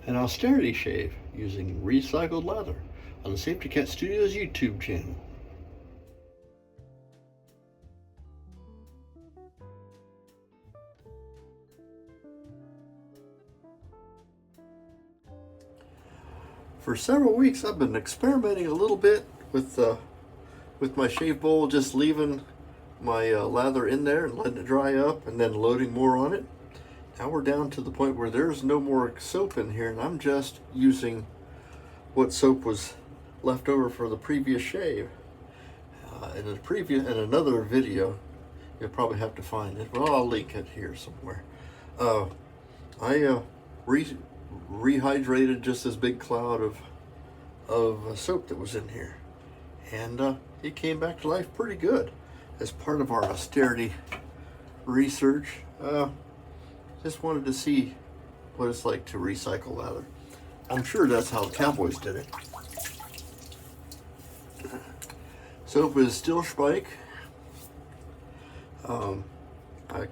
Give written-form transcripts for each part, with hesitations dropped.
an austerity shave using recycled lather on the Safety Cat Studios YouTube channel. For several weeks I've been experimenting a little bit with my shave bowl, just leaving my lather in there and letting it dry up and then loading more on it. Now we're down to the point where there's no more soap in here, and I'm just using what soap was left over for the previous shave. In another video, you'll probably have to find it. Well, I'll link it here somewhere. I rehydrated just this big cloud of soap that was in here, and it came back to life pretty good. As part of our austerity research, just wanted to see what it's like to recycle lather. I'm sure that's how the cowboys did it. Soap is still spike. I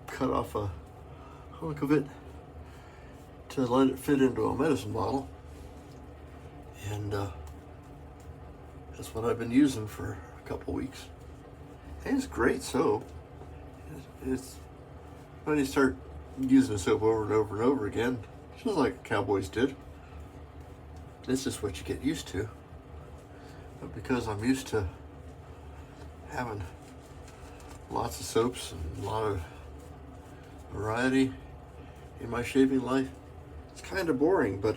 cut off a hunk of it to let it fit into a medicine bottle, and that's what I've been using for a couple weeks. And it's great soap. It's when you start using the soap over and over and over again, just like cowboys did. This is what you get used to. But because I'm used to having lots of soaps and a lot of variety in my shaving life, it's kind of boring, but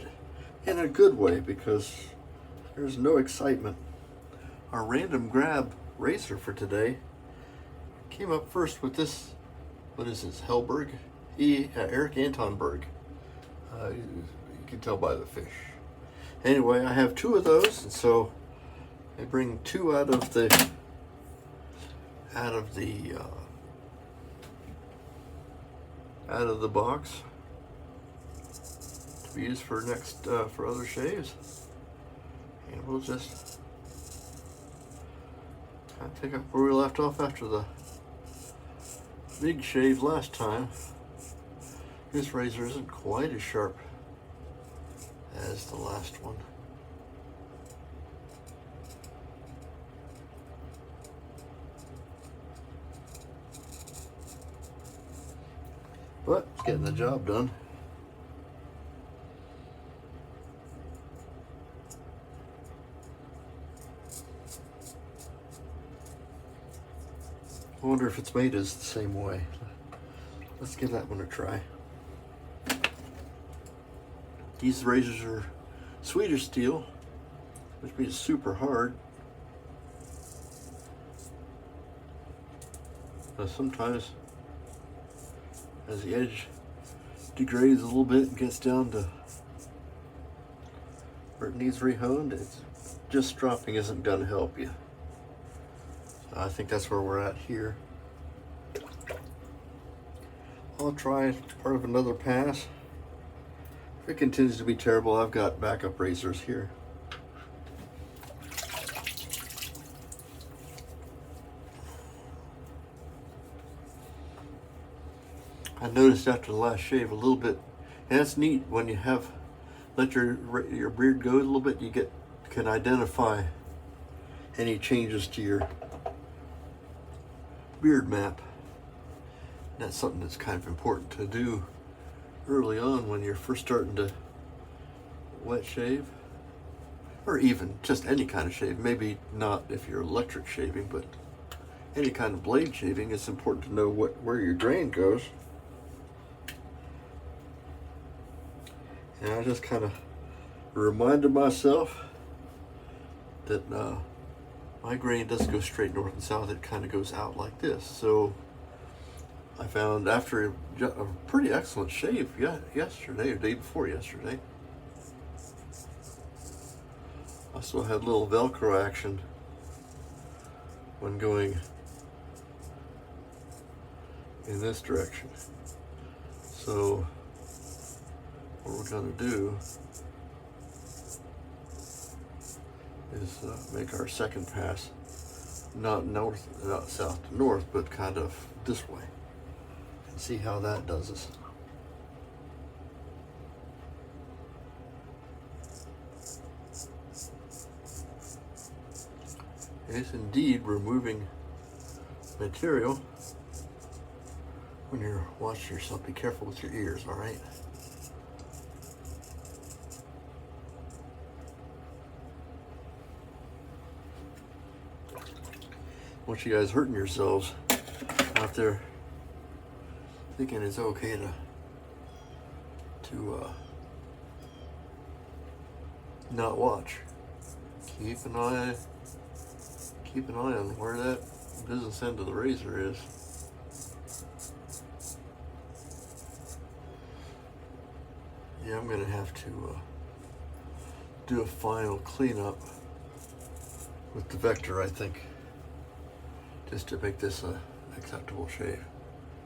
in a good way, because there's no excitement. Our random grab razor for today came up first with this. What is this? Hellberg? Eric Anton Berg. You can tell by the fish. Anyway, I have two of those, and so I bring two out of the box to be used for for other shaves, and we'll just kind of pick up where we left off after the big shave last time. This razor isn't quite as sharp as the last one. But it's getting the job done. I wonder if it's made as the same way. Let's give that one a try. These razors are Swedish steel, which means super hard. Sometimes, as the edge degrades a little bit and gets down to where it needs rehoned, it's just dropping isn't going to help you. So I think that's where we're at here. I'll try part of another pass. If it continues to be terrible, I've got backup razors here. I noticed after the last shave a little bit, and it's neat when you have let your beard go a little bit, you can identify any changes to your beard map. That's something that's kind of important to do early on when you're first starting to wet shave, or even just any kind of shave. Maybe not if you're electric shaving, but any kind of blade shaving, it's important to know where your grain goes. And I just kind of reminded myself that my grain doesn't go straight north and south, it kind of goes out like this. So I found after a pretty excellent shave yesterday or day before yesterday, I still had a little Velcro action when going in this direction. So what we're going to do is make our second pass not south to north, but kind of this way, and see how that does us. is indeed removing material. When you're washing yourself, be careful with your ears, all right? Want you guys hurting yourselves out there thinking it's okay to not watch. Keep an eye on where that business end of the razor is. Yeah, I'm gonna have to do a final cleanup with the Vector, I think, just to make this a acceptable shave.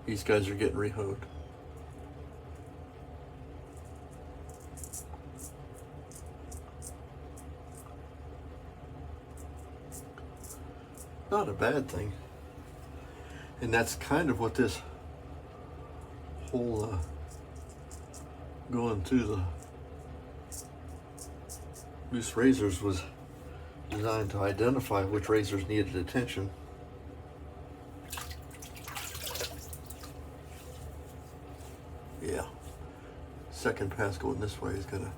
These guys are getting rehoed. Not a bad thing. And that's kind of what this whole going through the loose razors was designed to identify which razors needed attention. Yeah, second pass going this way is gonna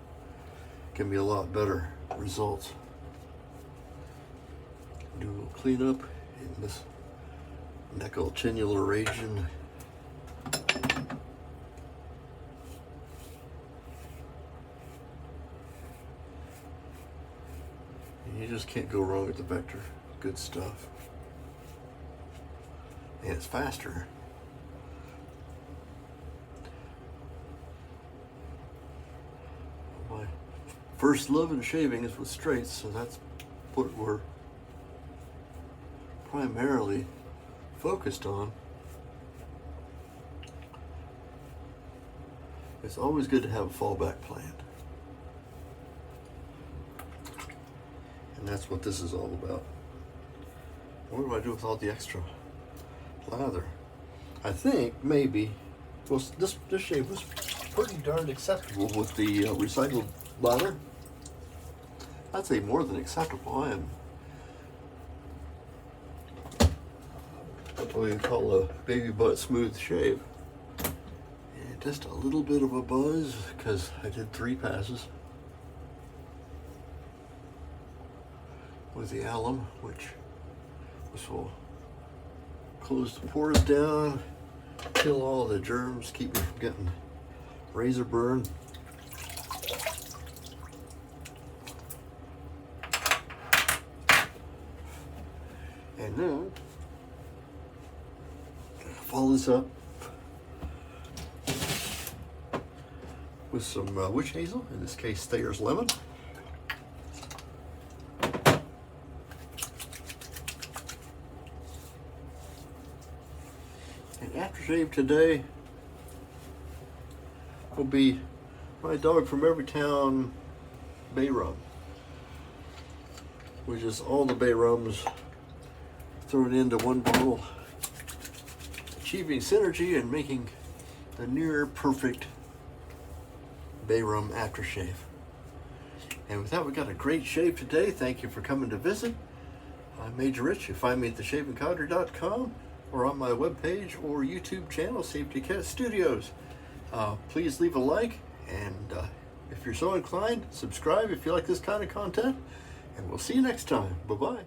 give me a lot better results. Do a little cleanup in this necrotinular region. And you just can't go wrong with the Vector. Good stuff. And it's faster. My first love in shaving is with straights, so that's what we're primarily focused on. It's always good to have a fallback plan. And that's what this is all about. What do I do with all the extra lather? I think maybe, well, this shave was pretty darn acceptable with the recycled lather. I'd say more than acceptable. I am what we call a baby butt smooth shave. And just a little bit of a buzz because I did 3 passes with the alum, which will close the pores down, kill all the germs, keep me from getting razor burn. And then follow this up with some witch hazel, in this case Thayer's lemon. And aftershave today will be my dog from every town bay rum, which is all the bay rums thrown into one bottle, achieving synergy and making a near perfect bay rum aftershave. And with that, we got a great shave today. Thank you for coming to visit. I'm Major Rich. You find me at theshavingcodger.com or on my webpage or YouTube channel, Safety Cat Studios. Please leave a like, and if you're so inclined, subscribe if you like this kind of content, and we'll see you next time. Bye-bye.